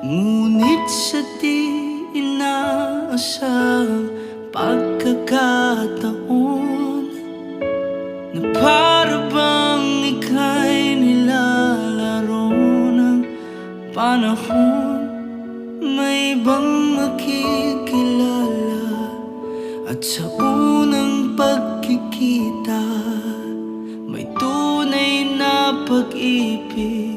Ngunit sa di inaasahang pagkakataon, na para bang ika'y nilalaro ng panahon, may ibang makikilala at sa unang pagkikita may tunay na pag-ibig